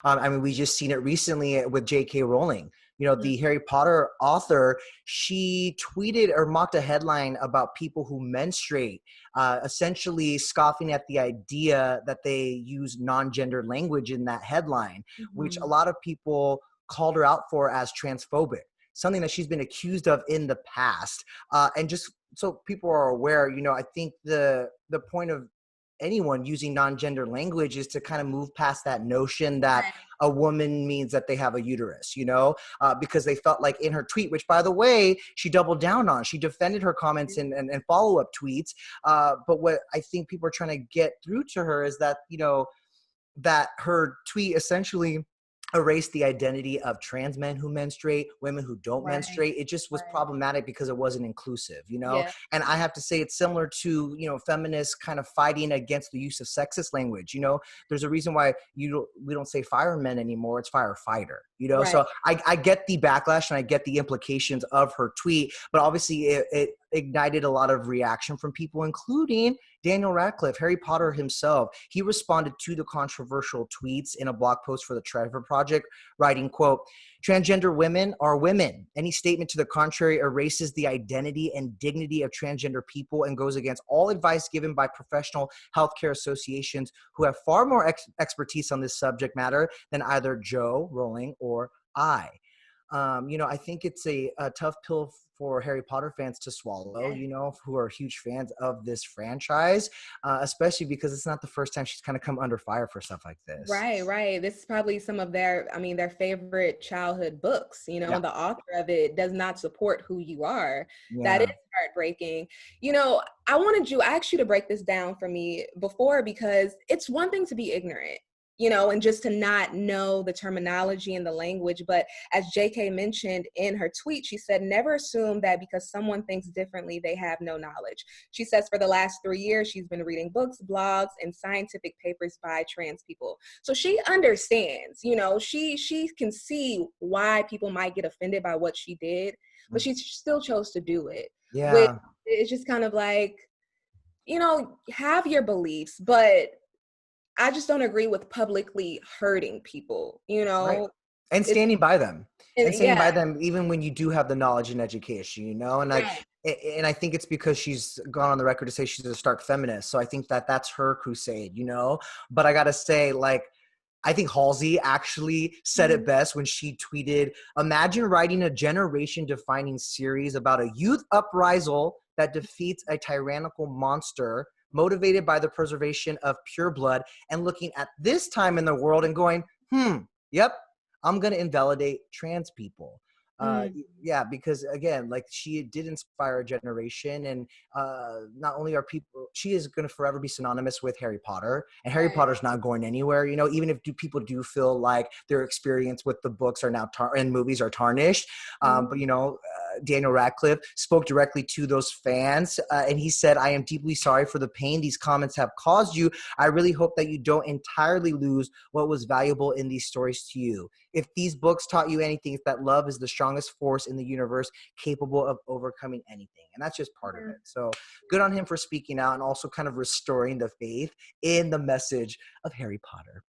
I mean, we just seen it recently with J.K. Rowling. You know, Mm. the Harry Potter author, she tweeted or mocked a headline about people who menstruate, essentially scoffing at the idea that they use non-gendered language in that headline, which a Mhm. lot of people called her out for as transphobic, something that she's been accused of in the past. And just so people are aware, you know, I think the point of anyone using non-gender language is to kind of move past that notion that Right. a woman means that they have a uterus, you know, because they felt like in her tweet, which by the way, she doubled down on, she defended her comments and follow-up tweets. But what I think people are trying to get through to her is that, you know, that her tweet essentially erased the identity of trans men who menstruate, women who don't Right. menstruate. It just was Right. problematic because it wasn't inclusive, you know? Yeah. And I have to say it's similar to, you know, feminists kind of fighting against the use of sexist language. You know, there's a reason why we don't say firemen anymore, it's firefighter, you know? Right. So I get the backlash and I get the implications of her tweet, but obviously it ignited a lot of reaction from people, including Daniel Radcliffe, Harry Potter himself. He responded to the controversial tweets in a blog post for the Trevor Project, writing, quote, "Transgender women are women. Any statement to the contrary erases the identity and dignity of transgender people and goes against all advice given by professional healthcare associations who have far more expertise on this subject matter than either Joe Rowling or I." You know, I think it's a tough pill for Harry Potter fans to swallow, Yeah. you know, who are huge fans of this franchise, especially because it's not the first time she's kind of come under fire for stuff like this. Right, right. This is probably some of their, I mean, their favorite childhood books, you know, Yeah. and the author of it does not support who you are. That is Yeah. heartbreaking. You know, I asked you to break this down for me before because it's one thing to be ignorant, you know, and just to not know the terminology and the language. But as JK mentioned in her tweet, she said, never assume that because someone thinks differently, they have no knowledge. She says for the last 3 years, she's been reading books, blogs, and scientific papers by trans people. So she understands, you know, she can see why people might get offended by what she did, but she still chose to do it. Which Yeah. is just kind of like, you know, have your beliefs, but I just don't agree with publicly hurting people, you Right. know? And It's standing by them. And standing yeah, by them even when you do have the knowledge and education, you know? right. And I think it's because she's gone on the record to say she's a stark feminist. So I think that that's her crusade, you know? But I got to say, like, I think Halsey actually said it Mhm. best when she tweeted, "Imagine writing a generation-defining series about a youth uprisal that defeats a tyrannical monster motivated by the preservation of pure blood and looking at this time in the world and going, yep, I'm going to invalidate trans people." Mm, Yeah, because again, like she did inspire a generation, and not only are people, she is going to forever be synonymous with Harry Potter, and Harry right. Potter's not going anywhere. You know, even if people do feel like their experience with the books are now and movies are tarnished, Mhm. but you know, Daniel Radcliffe spoke directly to those fans, and he said, "I am deeply sorry for the pain these comments have caused you. I really hope that you don't entirely lose what was valuable in these stories to you. If these books taught you anything, it's that love is the strongest force in the universe, capable of overcoming anything." And that's just part of Yeah. it. So good on him for speaking out and also kind of restoring the faith in the message of Harry Potter.